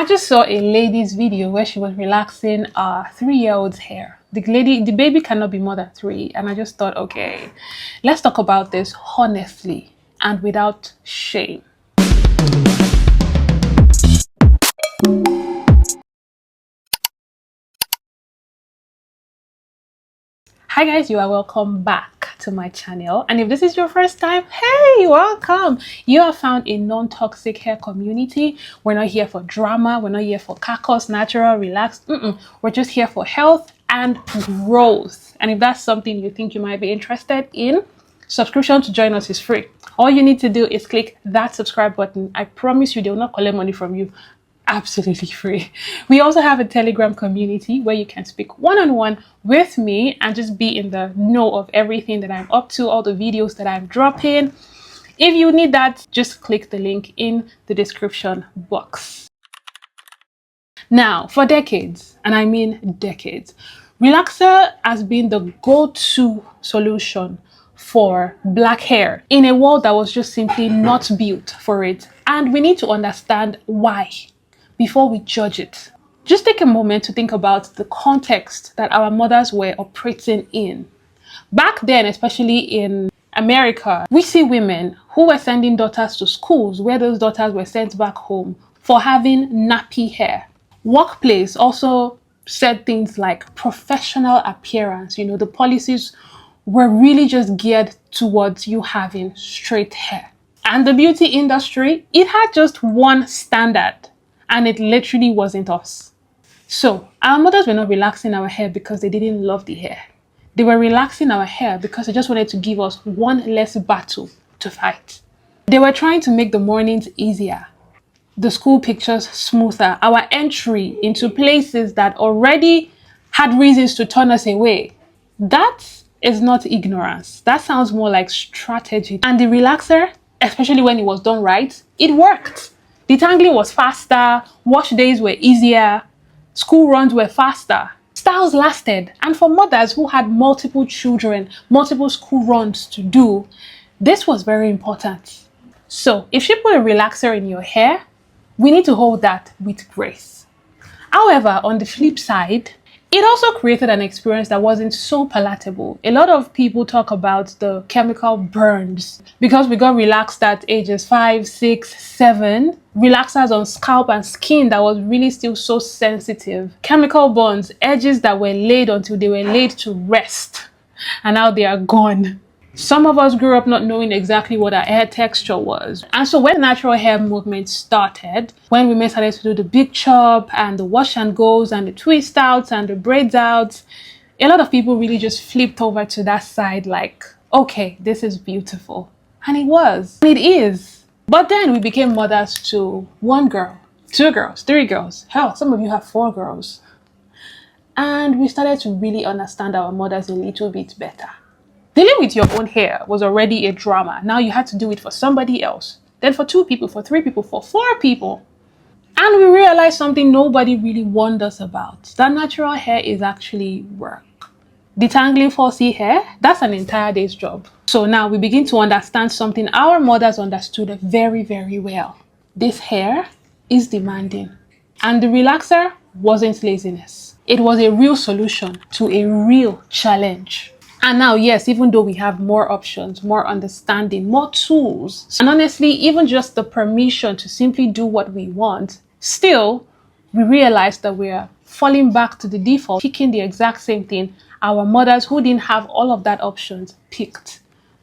I just saw a lady's video where she was relaxing a 3-year-old's hair. The baby cannot be more than 3, and I just thought, okay, let's talk about this honestly and without shame. Hi guys, you are welcome back to my channel, and if this is your first time, hey, welcome. You have found a non-toxic hair community. We're not here for drama, we're not here for cacos, natural, relaxed. We're just here for health and growth. And if that's something you think you might be interested in, subscription to join us is free. All you need to do is click that subscribe button. I promise you they will not collect money from you. Absolutely free. We also have a Telegram community where you can speak one-on-one with me and just be in the know of everything that I'm up to, all the videos that I'm dropping. If you need that, just click the link in the description box. Now, for decades, and I mean decades, relaxer has been the go-to solution for black hair in a world that was just simply not built for it. And we need to understand why before we judge it. Just take a moment to think about the context that our mothers were operating in. Back then, especially in America, we see women who were sending daughters to schools where those daughters were sent back home for having nappy hair. Workplace also said things like professional appearance. You know, the policies were really just geared towards you having straight hair. And the beauty industry, it had just one standard, and it literally wasn't us. So our mothers were not relaxing our hair because they didn't love the hair. They were relaxing our hair because they just wanted to give us one less battle to fight. They were trying to make the mornings easier, the school pictures smoother, our entry into places that already had reasons to turn us away. That is not ignorance. That sounds more like strategy. And the relaxer, especially when it was done right, it worked. Detangling was faster, wash days were easier, school runs were faster, styles lasted, and for mothers who had multiple children, multiple school runs to do, this was very important. So if she put a relaxer in your hair, we need to hold that with grace. However, on the flip side, it also created an experience that wasn't so palatable. A lot of people talk about the chemical burns because we got relaxed at ages 5, 6, 7. Relaxers on scalp and skin that was really still so sensitive. Chemical burns, edges that were laid until they were laid to rest, and now they are gone. Some of us grew up not knowing exactly what our hair texture was. And so when natural hair movement started, when women started to do the big chop and the wash and goes and the twist outs and the braids outs, a lot of people really just flipped over to that side like, okay, this is beautiful. And it was. And it is. But then we became mothers to 1 girl, 2 girls, 3 girls. Hell, some of you have 4 girls. And we started to really understand our mothers a little bit better. Dealing with your own hair was already a drama. Now you had to do it for somebody else. Then for 2 people, for 3 people, for 4 people. And we realized something nobody really warned us about. That natural hair is actually work. Detangling falsy hair, that's an entire day's job. So now we begin to understand something our mothers understood very, very well. This hair is demanding. And the relaxer wasn't laziness. It was a real solution to a real challenge. And now, yes, even though we have more options, more understanding, more tools, and honestly, even just the permission to simply do what we want, still, we realize that we are falling back to the default, picking the exact same thing our mothers who didn't have all of that options picked,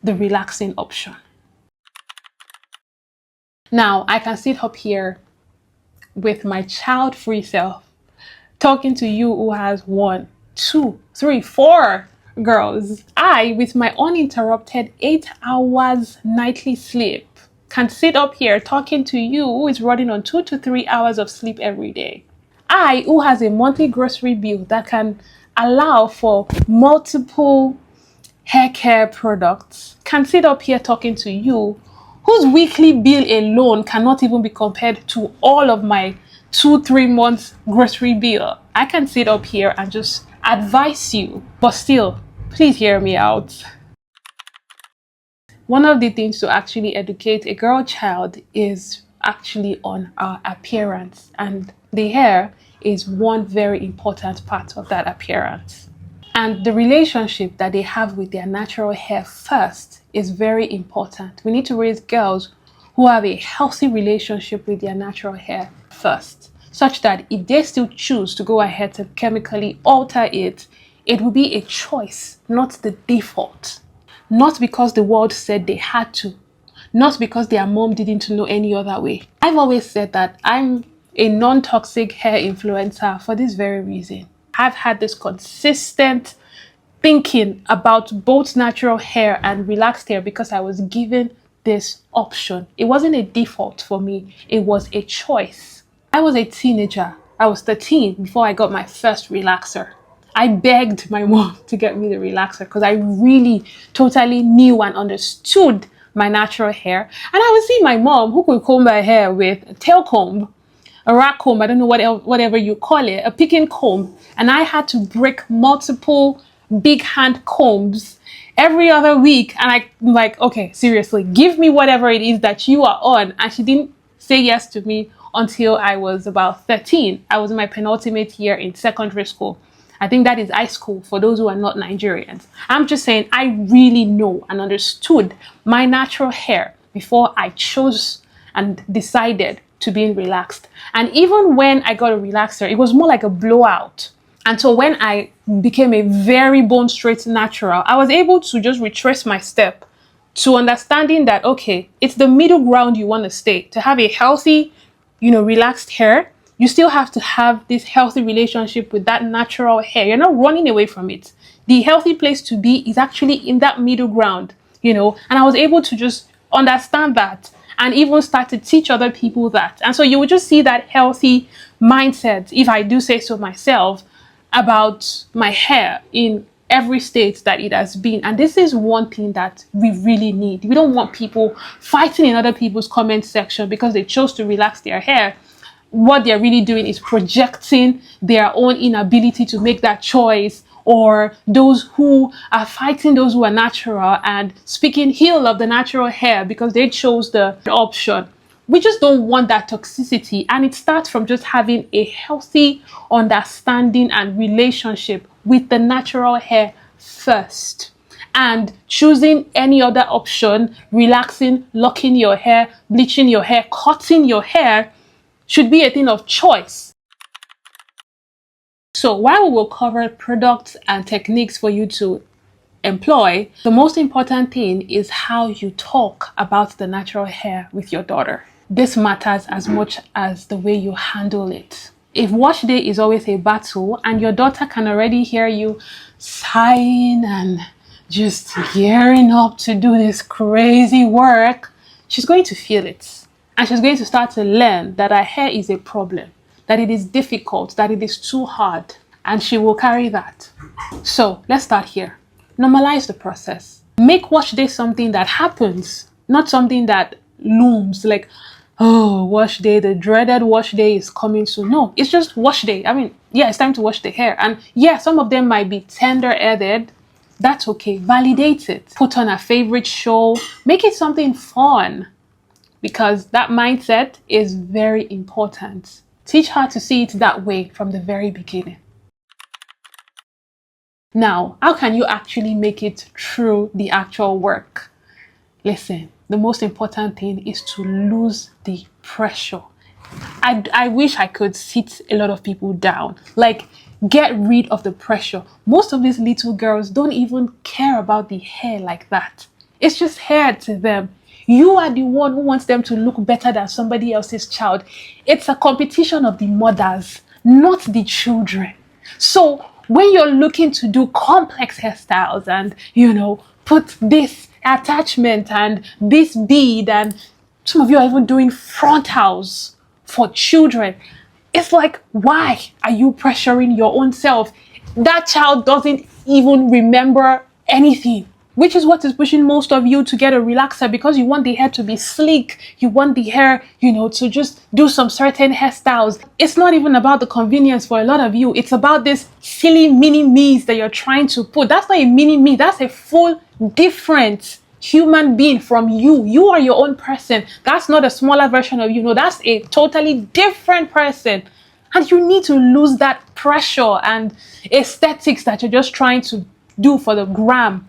the relaxing option. Now, I can sit up here with my child-free self, talking to you who has 1, 2, 3, 4 girls. I, with my uninterrupted 8 hours nightly sleep, can sit up here talking to you who is running on 2 to 3 hours of sleep every day. I, who has a monthly grocery bill that can allow for multiple hair care products, can sit up here talking to you whose weekly bill alone cannot even be compared to all of my 2-3 months grocery bill. I can sit up here and just advise you, but still, please hear me out. One of the things to actually educate a girl child is actually on our appearance, and the hair is one very important part of that appearance. And the relationship that they have with their natural hair first is very important. We need to raise girls who have a healthy relationship with their natural hair first, such that if they still choose to go ahead to chemically alter it, it will be a choice, not the default. Not because the world said they had to, not because their mom didn't know any other way. I've always said that I'm a non-toxic hair influencer for this very reason. I've had this consistent thinking about both natural hair and relaxed hair because I was given this option. It wasn't a default for me, it was a choice. I was a teenager. I was 13 before I got my first relaxer. I begged my mom to get me the relaxer because I really totally knew and understood my natural hair. And I would see my mom, who could comb her hair with a tail comb, a rack comb, I don't know whatever you call it, a picking comb. And I had to break multiple big hand combs every other week. And I'm like, okay, seriously, give me whatever it is that you are on. And she didn't say yes to me until I was about 13. I was in my penultimate year in secondary school. I think that is high school for those who are not Nigerians. I'm just saying I really know and understood my natural hair before I chose and decided to be relaxed. And even when I got a relaxer, it was more like a blowout. And so when I became a very bone straight natural, I was able to just retrace my step to understanding that, okay, it's the middle ground you want to stay. To have a healthy, relaxed hair, you still have to have this healthy relationship with that natural hair. You're not running away from it. The healthy place to be is actually in that middle ground, and I was able to just understand that and even start to teach other people that. And so you would just see that healthy mindset, if I do say so myself, about my hair in every state that it has been. And this is one thing that we really need. We don't want people fighting in other people's comment section because they chose to relax their hair. What they're really doing is projecting their own inability to make that choice, or those who are fighting those who are natural and speaking ill of the natural hair because they chose the option. We just don't want that toxicity, and it starts from just having a healthy understanding and relationship with the natural hair first. And choosing any other option, relaxing, locking your hair, bleaching your hair, cutting your hair, should be a thing of choice. So while we will cover products and techniques for you to employ, the most important thing is how you talk about the natural hair with your daughter. This matters as much as the way you handle it. If wash day is always a battle and your daughter can already hear you sighing and just gearing up to do this crazy work, she's going to feel it. And she's going to start to learn that her hair is a problem, that it is difficult, that it is too hard, and she will carry that. So let's start here. Normalize the process. Make wash day something that happens, not something that looms like, oh, wash day, the dreaded wash day is coming soon. No, it's just wash day. I mean, yeah, it's time to wash the hair. And yeah, some of them might be tender-headed. That's okay. Validate it. Put on a favorite show. Make it something fun, because that mindset is very important. Teach her to see it that way from the very beginning. Now, how can you actually make it through the actual work? Listen, the most important thing is to lose the pressure. I wish I could sit a lot of people down. Like, get rid of the pressure. Most of these little girls don't even care about the hair like that. It's just hair to them. You are the one who wants them to look better than somebody else's child. It's a competition of the mothers, not the children. So when you're looking to do complex hairstyles and, put this attachment and this bead, and some of you are even doing frontals for children, it's like, why are you pressuring your own self? That child doesn't even remember anything, which is what is pushing most of you to get a relaxer, because you want the hair to be sleek. You want the hair, to just do some certain hairstyles. It's not even about the convenience for a lot of you. It's about this silly mini me's that you're trying to put. That's not a mini me. That's a full different human being from you. You are your own person. That's not a smaller version of you. No, that's a totally different person. And you need to lose that pressure and aesthetics that you're just trying to do for the gram.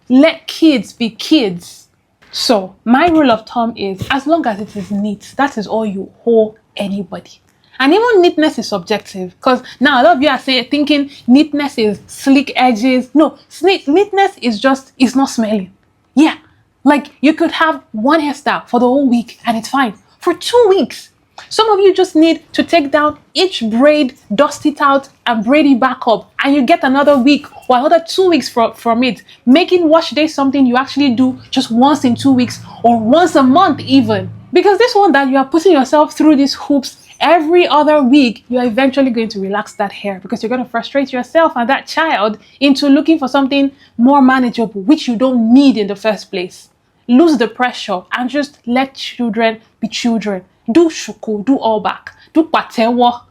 Let kids be kids. So my rule of thumb is, as long as it is neat, that is all you owe anybody. And even neatness is subjective, because now a lot of you are thinking neatness is slick edges. No, neatness is just, it's not smelling. Yeah, like you could have one hairstyle for the whole week and it's fine. For 2 weeks, some of you just need to take down each braid, dust it out, and braid it back up, and you get another week or another 2 weeks from it. Making wash day something you actually do just once in 2 weeks or once a month even. Because this one that you are putting yourself through these hoops every other week, you're eventually going to relax that hair, because you're going to frustrate yourself and that child into looking for something more manageable, which you don't need in the first place. Lose the pressure and just let children be children. Do shuku, do all back, do patewo,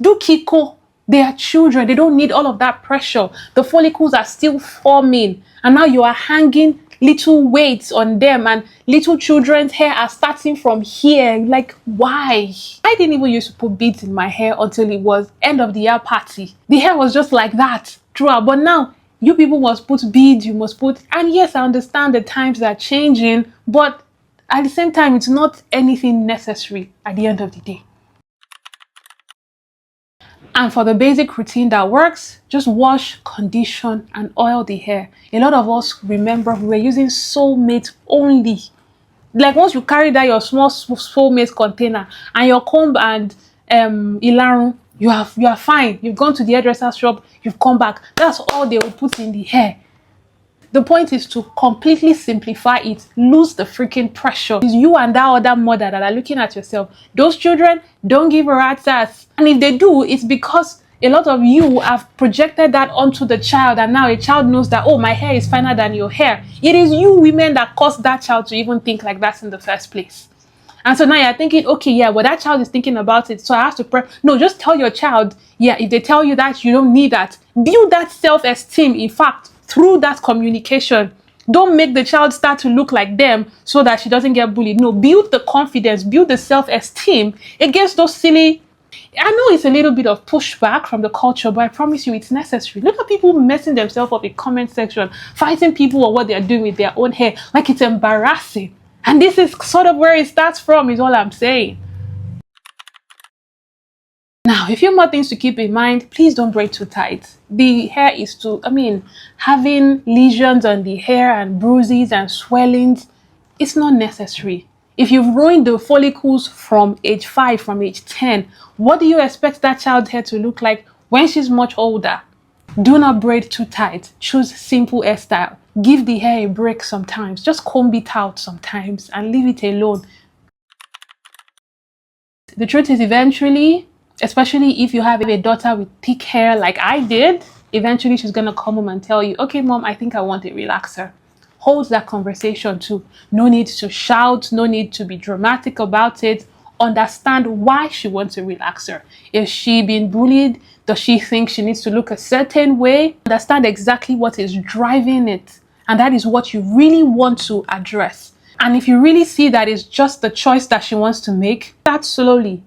do kiko. They are children. They don't need all of that pressure. The follicles are still forming, and now you are hanging little weights on them, and little children's hair are starting from here. Like, why? I didn't even used to put beads in my hair until it was end of the year party. The hair was just like that throughout, but now you people must put beads, you must put, and yes, I understand the times are changing, but at the same time, it's not anything necessary at the end of the day. And for the basic routine that works, just wash, condition, and oil the hair. A lot of us remember we were using Soulmate only. Like once you carry that your small Soulmate container and your comb and ilarum, you are fine. You've gone to the hairdresser shop, you've come back. That's all they will put in the hair. The point is to completely simplify it. Lose the freaking pressure. It's you and that other mother that are looking at yourself. Those children don't give a rat's ass. And if they do, it's because a lot of you have projected that onto the child, and now a child knows that, oh, my hair is finer than your hair. It is you women that caused that child to even think like that in the first place. And so now you're thinking, okay, yeah, well, that child is thinking about it, so I have to no, just tell your child, yeah, if they tell you that, you don't need that. Build that self-esteem, in fact, through that communication. Don't make the child start to look like them so that she doesn't get bullied. No, build the confidence, build the self-esteem against those silly. I know it's a little bit of pushback from the culture, but I promise you it's necessary. Look at people messing themselves up in comment section, fighting people or what they're doing with their own hair, like it's embarrassing. And this is sort of where it starts from, is all I'm saying. Now, a few more things to keep in mind. Please don't braid too tight. The hair is having lesions on the hair and bruises and swellings, it's not necessary. If you've ruined the follicles from age 5, from age 10, what do you expect that child's hair to look like when she's much older? Do not braid too tight. Choose simple hairstyle. Give the hair a break sometimes. Just comb it out sometimes and leave it alone. The truth is, eventually, especially if you have a daughter with thick hair like I did, eventually she's going to come home and tell you, okay, mom, I think I want a relaxer. Hold that conversation too. No need to shout, no need to be dramatic about it. Understand why she wants a relaxer. Is she being bullied? Does she think she needs to look a certain way? Understand exactly what is driving it. And that is what you really want to address. And if you really see that it's just the choice that she wants to make, start slowly,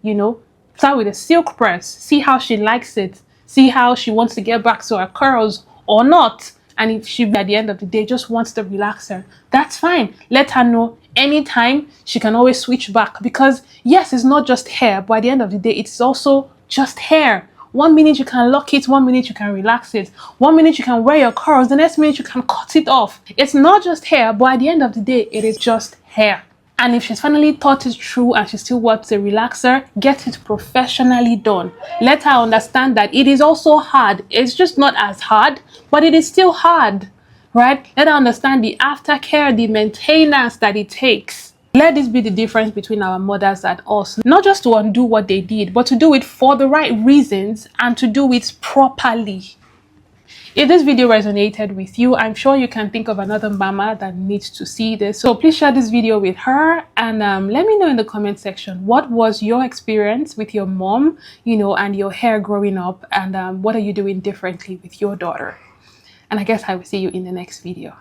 Start with a silk press. See how she likes it. See how she wants to get back to her curls or not. And if she, at the end of the day, just wants the relaxer, that's fine. Let her know anytime she can always switch back. Because yes, it's not just hair, but at the end of the day, it's also just hair. 1 minute you can lock it, 1 minute you can relax it. 1 minute you can wear your curls, the next minute you can cut it off. It's not just hair, but at the end of the day, it is just hair. And if she's finally thought it through and she still wants a relaxer, get it professionally done. Let her understand that it is also hard. It's just not as hard, but it is still hard, right? Let her understand the aftercare, the maintenance that it takes. Let this be the difference between our mothers and us. Not just to undo what they did, but to do it for the right reasons and to do it properly. If this video resonated with you, I'm sure you can think of another mama that needs to see this. So please share this video with her and let me know in the comment section, what was your experience with your mom, and your hair growing up, and what are you doing differently with your daughter? And I guess I will see you in the next video.